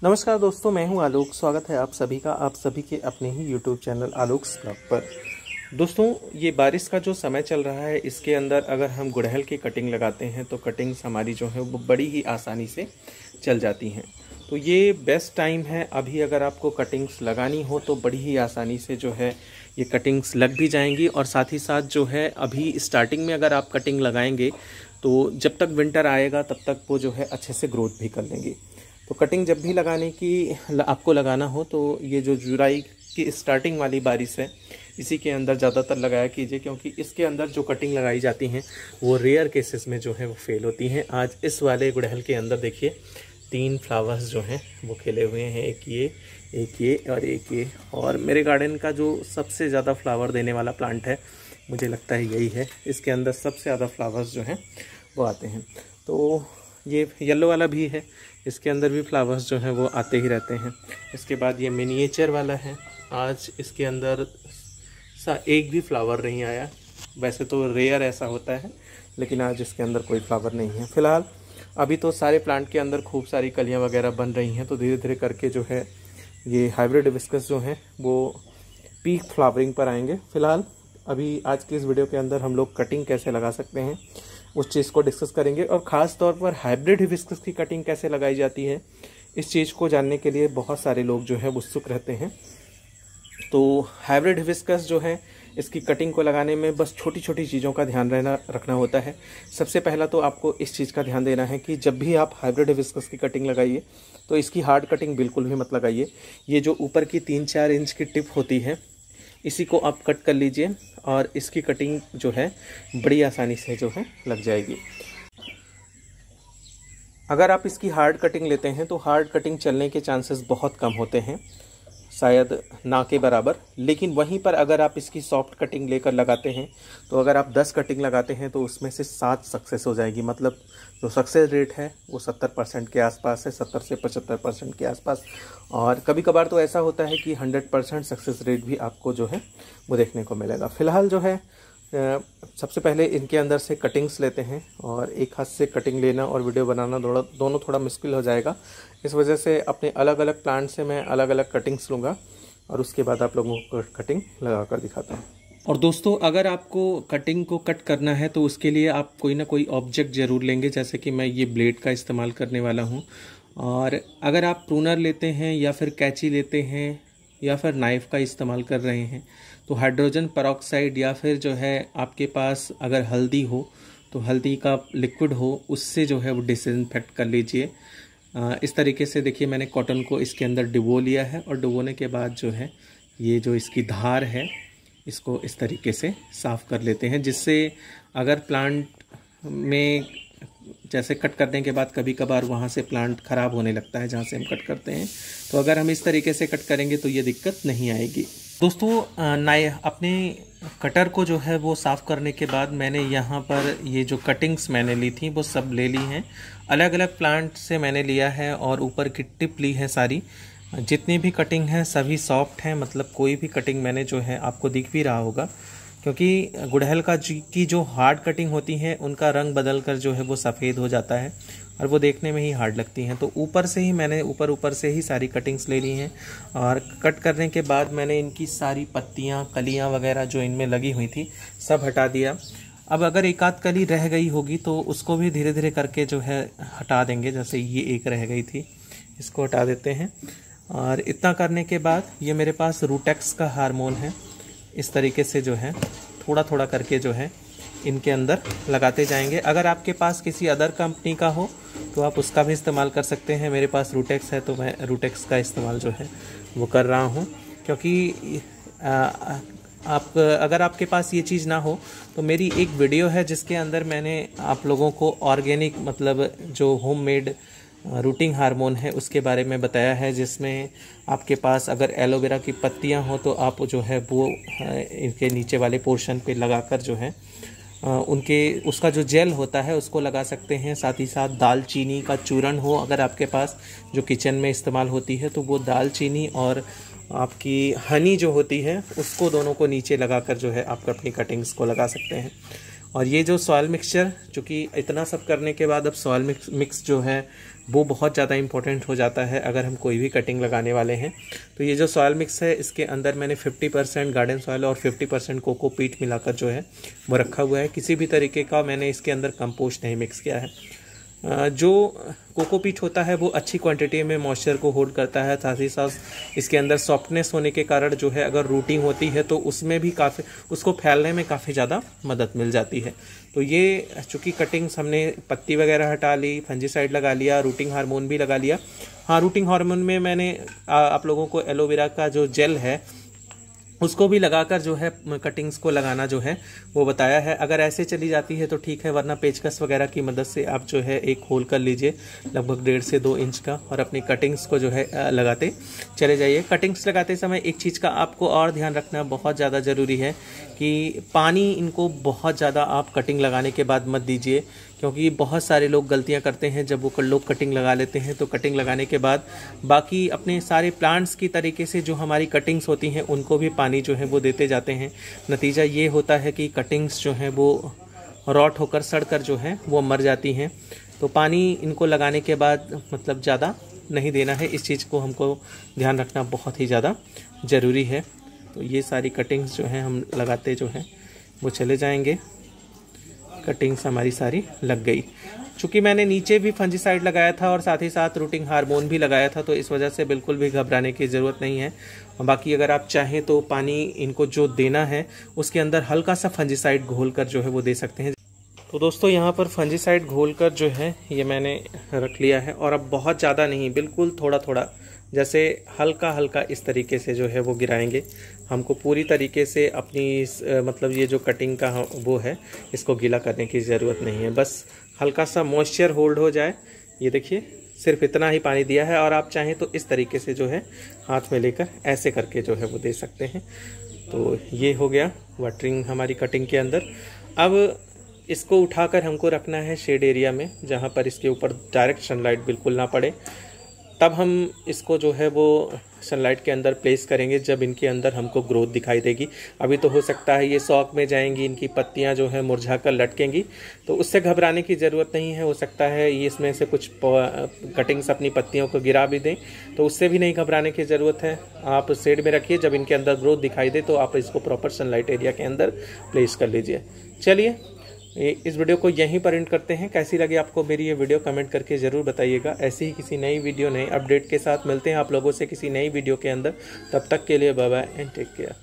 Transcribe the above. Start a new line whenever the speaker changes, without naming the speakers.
नमस्कार दोस्तों, मैं हूं आलोक। स्वागत है आप सभी का आप सभी के अपने ही यूट्यूब चैनल आलोक्स ब्लॉग पर। दोस्तों, ये बारिश का जो समय चल रहा है, इसके अंदर अगर हम गुड़हल की कटिंग लगाते हैं तो कटिंग्स हमारी जो है वो बड़ी ही आसानी से चल जाती हैं। तो ये बेस्ट टाइम है। अभी अगर आपको कटिंग्स लगानी हो तो बड़ी ही आसानी से जो है ये कटिंग्स लग भी जाएंगी। और साथ ही साथ जो है अभी स्टार्टिंग में अगर आप कटिंग लगाएंगे तो जब तक विंटर आएगा तब तक वो जो है अच्छे से ग्रोथ भी कर लेंगी। तो कटिंग जब भी लगाने की आपको लगाना हो तो ये जो जुलाई की स्टार्टिंग वाली बारिश है, इसी के अंदर ज़्यादातर लगाया कीजिए, क्योंकि इसके अंदर जो कटिंग लगाई जाती हैं वो रेयर केसेस में जो है वो फेल होती हैं। आज इस वाले गुड़हल के अंदर देखिए 3 फ्लावर्स जो हैं वो खिले हुए हैं, एक ये और एक ये। और मेरे गार्डन का जो सबसे ज़्यादा फ्लावर देने वाला प्लांट है, मुझे लगता है यही है। इसके अंदर सबसे ज़्यादा फ्लावर्स जो हैं वो आते हैं। तो ये येलो वाला भी है, इसके अंदर भी फ्लावर्स जो हैं वो आते ही रहते हैं। इसके बाद ये मिनिएचर वाला है, आज इसके अंदर एक भी फ्लावर नहीं आया। वैसे तो रेयर ऐसा होता है, लेकिन आज इसके अंदर कोई फ्लावर नहीं है। फ़िलहाल अभी तो सारे प्लांट के अंदर खूब सारी कलियां वगैरह बन रही हैं। तो धीरे धीरे करके जो है ये हाइब्रिड हिबिस्कस जो हैं वो पीक फ्लावरिंग पर आएंगे। फ़िलहाल अभी आज की इस वीडियो के अंदर हम लोग कटिंग कैसे लगा सकते हैं उस चीज़ को डिस्कस करेंगे। और ख़ास तौर पर हाइब्रिड हिबिस्कस की कटिंग कैसे लगाई जाती है, इस चीज़ को जानने के लिए बहुत सारे लोग जो है उत्सुक रहते हैं। तो हाइब्रिड हिबिस्कस जो है, इसकी कटिंग को लगाने में बस छोटी छोटी चीज़ों का ध्यान रखना होता है। सबसे पहला तो आपको इस चीज़ का ध्यान देना है कि जब भी आप हाइब्रिड हिबिस्कस की कटिंग लगाइए तो इसकी हार्ड कटिंग बिल्कुल भी मत लगाइए। ये जो ऊपर की 3-4 इंच की टिप होती है, इसी को आप कट कर लीजिए और इसकी कटिंग जो है बड़ी आसानी से जो है लग जाएगी। अगर आप इसकी हार्ड कटिंग लेते हैं तो हार्ड कटिंग चलने के चांसेस बहुत कम होते हैं, शायद ना के बराबर। लेकिन वहीं पर अगर आप इसकी सॉफ्ट कटिंग लेकर लगाते हैं तो अगर आप 10 कटिंग लगाते हैं तो उसमें से 7 सक्सेस हो जाएगी। मतलब जो सक्सेस रेट है वो 70% के आसपास है, 70 से 75% के आसपास। और कभी कभार तो ऐसा होता है कि 100% सक्सेस रेट भी आपको जो है वो देखने को मिलेगा। फ़िलहाल जो है सबसे पहले इनके अंदर से कटिंग्स लेते हैं, और एक हाथ से कटिंग लेना और वीडियो बनाना दोनों थोड़ा मुश्किल हो जाएगा। इस वजह से अपने अलग अलग प्लांट से मैं अलग अलग कटिंग्स लूँगा और उसके बाद आप लोगों को कटिंग लगा कर दिखाता हूँ। और दोस्तों, अगर आपको कटिंग को कट करना है तो उसके लिए आप कोई ना कोई ऑब्जेक्ट ज़रूर लेंगे, जैसे कि मैं ये ब्लेड का इस्तेमाल करने वाला हूँ। और अगर आप प्रूनर लेते हैं या फिर कैंची लेते हैं या फिर नाइफ़ का इस्तेमाल कर रहे हैं तो हाइड्रोजन पेरोक्साइड या फिर जो है आपके पास अगर हल्दी हो तो हल्दी का लिक्विड हो, उससे जो है वो डिसइंफेक्ट कर लीजिए। इस तरीके से देखिए मैंने कॉटन को इसके अंदर डुबो लिया है, और डुबोने के बाद जो है ये जो इसकी धार है इसको इस तरीके से साफ़ कर लेते हैं, जिससे अगर प्लांट में जैसे कट करने के बाद कभी कभार वहाँ से प्लांट ख़राब होने लगता है जहाँ से हम कट करते हैं, तो अगर हम इस तरीके से कट करेंगे तो ये दिक्कत नहीं आएगी। दोस्तों, अपने कटर को जो है वो साफ़ करने के बाद मैंने यहाँ पर ये जो कटिंग्स मैंने ली थी वो सब ले ली हैं। अलग अलग प्लांट से मैंने लिया है और ऊपर की टिप ली है सारी। जितनी भी कटिंग है सभी सॉफ्ट हैं, मतलब कोई भी कटिंग मैंने जो है आपको दिख भी रहा होगा, क्योंकि गुड़हल की जो हार्ड कटिंग होती है उनका रंग बदल कर जो है वो सफ़ेद हो जाता है और वो देखने में ही हार्ड लगती हैं। तो ऊपर से ही मैंने ऊपर से ही सारी कटिंग्स ले ली हैं, और कट करने के बाद मैंने इनकी सारी पत्तियां, कलियां वगैरह जो इनमें लगी हुई थी सब हटा दिया। अब अगर एक आध कली रह गई होगी तो उसको भी धीरे धीरे करके जो है हटा देंगे। जैसे ये एक रह गई थी, इसको हटा देते हैं। और इतना करने के बाद ये मेरे पास रूटेक्स का हार्मोन है, इस तरीके से जो है थोड़ा थोड़ा करके जो है इनके अंदर लगाते जाएंगे। अगर आपके पास किसी अदर कंपनी का हो तो आप उसका भी इस्तेमाल कर सकते हैं। मेरे पास रूटेक्स है तो मैं रूटेक्स का इस्तेमाल जो है वो कर रहा हूँ, क्योंकि अगर आपके पास ये चीज़ ना हो तो मेरी एक वीडियो है जिसके अंदर मैंने आप लोगों को ऑर्गेनिक, मतलब जो होममेड रूटिंग हार्मोन है उसके बारे में बताया है, जिसमें आपके पास अगर एलोवेरा की पत्तियां हो तो आप जो है वो इनके नीचे वाले पोर्शन पे लगाकर जो है उसका जो जेल होता है उसको लगा सकते हैं। साथ ही साथ दालचीनी का चूर्ण हो अगर आपके पास, जो किचन में इस्तेमाल होती है, तो वो दालचीनी और आपकी हनी जो होती है उसको दोनों को नीचे लगाकर जो है आप अपनी कटिंग्स को लगा सकते हैं। और ये जो सॉइल मिक्सचर, चूँकि इतना सब करने के बाद अब सॉइल मिक्स जो है वो बहुत ज़्यादा इंपॉर्टेंट हो जाता है अगर हम कोई भी कटिंग लगाने वाले हैं। तो ये जो सॉइल मिक्स है इसके अंदर मैंने 50% गार्डन सॉइल और 50% कोकोपीट मिलाकर जो है वो रखा हुआ है। किसी भी तरीके का मैंने इसके अंदर कंपोस्ट नहीं मिक्स किया है। जो कोकोपीट होता है वो अच्छी क्वांटिटी में मॉइस्चर को होल्ड करता है, साथ ही साथ इसके अंदर सॉफ्टनेस होने के कारण जो है अगर रूटिंग होती है तो उसमें भी काफ़ी, उसको फैलने में काफ़ी ज़्यादा मदद मिल जाती है। तो ये चूँकि कटिंग्स हमने पत्ती वगैरह हटा ली, फंजीसाइड लगा लिया, रूटिंग हार्मोन भी लगा लिया। हाँ, रूटिंग हार्मोन में मैंने आप लोगों को एलोवेरा का जो जेल है उसको भी लगाकर जो है कटिंग्स को लगाना जो है वो बताया है। अगर ऐसे चली जाती है तो ठीक है, वरना पेचकस वगैरह की मदद से आप जो है एक होल कर लीजिए लगभग 1.5 से 2 इंच का, और अपनी कटिंग्स को जो है लगाते चले जाइए। कटिंग्स लगाते समय एक चीज़ का आपको और ध्यान रखना बहुत ज़्यादा ज़रूरी है कि पानी इनको बहुत ज़्यादा आप कटिंग लगाने के बाद मत दीजिए, क्योंकि बहुत सारे लोग गलतियां करते हैं। जब वो लोग कटिंग लगा लेते हैं तो कटिंग लगाने के बाद बाकी अपने सारे प्लांट्स की तरीके से जो हमारी कटिंग्स होती हैं उनको भी पानी जो है वो देते जाते हैं। नतीजा ये होता है कि कटिंग्स जो हैं वो रॉट होकर सड़कर जो है वो मर जाती हैं। तो पानी इनको लगाने के बाद मतलब ज़्यादा नहीं देना है, इस चीज़ को हमको ध्यान रखना बहुत ही ज़्यादा ज़रूरी है। तो ये सारी कटिंग्स जो हैं हम लगाते जो हैं वो चले जाएंगे। कटिंग्स हमारी सारी लग गई। चूँकि मैंने नीचे भी फंजीसाइड लगाया था और साथ ही साथ रूटिंग हार्मोन भी लगाया था, तो इस वजह से बिल्कुल भी घबराने की ज़रूरत नहीं है। बाकी अगर आप चाहें तो पानी इनको जो देना है उसके अंदर हल्का सा फंजीसाइड घोलकर जो है वो दे सकते हैं। तो दोस्तों यहाँ पर फंजीसाइड घोलकर जो है ये मैंने रख लिया है, और अब बहुत ज़्यादा नहीं, बिल्कुल थोड़ा थोड़ा, जैसे हल्का हल्का इस तरीके से जो है वो गिराएंगे। हमको पूरी तरीके से अपनी मतलब ये जो कटिंग का वो है इसको गीला करने की ज़रूरत नहीं है, बस हल्का सा मॉइस्चर होल्ड हो जाए। ये देखिए सिर्फ इतना ही पानी दिया है, और आप चाहें तो इस तरीके से जो है हाथ में लेकर ऐसे करके जो है वो दे सकते हैं। तो ये हो गया वाटरिंग हमारी कटिंग के अंदर। अब इसको उठाकर हमको रखना है शेड एरिया में, जहाँ पर इसके ऊपर डायरेक्ट सनलाइट बिल्कुल ना पड़े। तब हम इसको जो है वो सनलाइट के अंदर प्लेस करेंगे जब इनके अंदर हमको ग्रोथ दिखाई देगी। अभी तो हो सकता है ये शॉक में जाएंगी, इनकी पत्तियां जो है मुरझा कर लटकेंगी, तो उससे घबराने की ज़रूरत नहीं है। हो सकता है ये इसमें से कुछ कटिंग्स अपनी पत्तियों को गिरा भी दें, तो उससे भी नहीं घबराने की ज़रूरत है। आप शेड में रखिए, जब इनके अंदर ग्रोथ दिखाई दे तो आप इसको प्रॉपर सनलाइट एरिया के अंदर प्लेस कर लीजिए। चलिए इस वीडियो को यहीं पर एंड करते हैं। कैसी लगी आपको मेरी ये वीडियो कमेंट करके ज़रूर बताइएगा। ऐसी ही किसी नई वीडियो नए अपडेट के साथ मिलते हैं आप लोगों से किसी नई वीडियो के अंदर। तब तक के लिए bye bye and take care.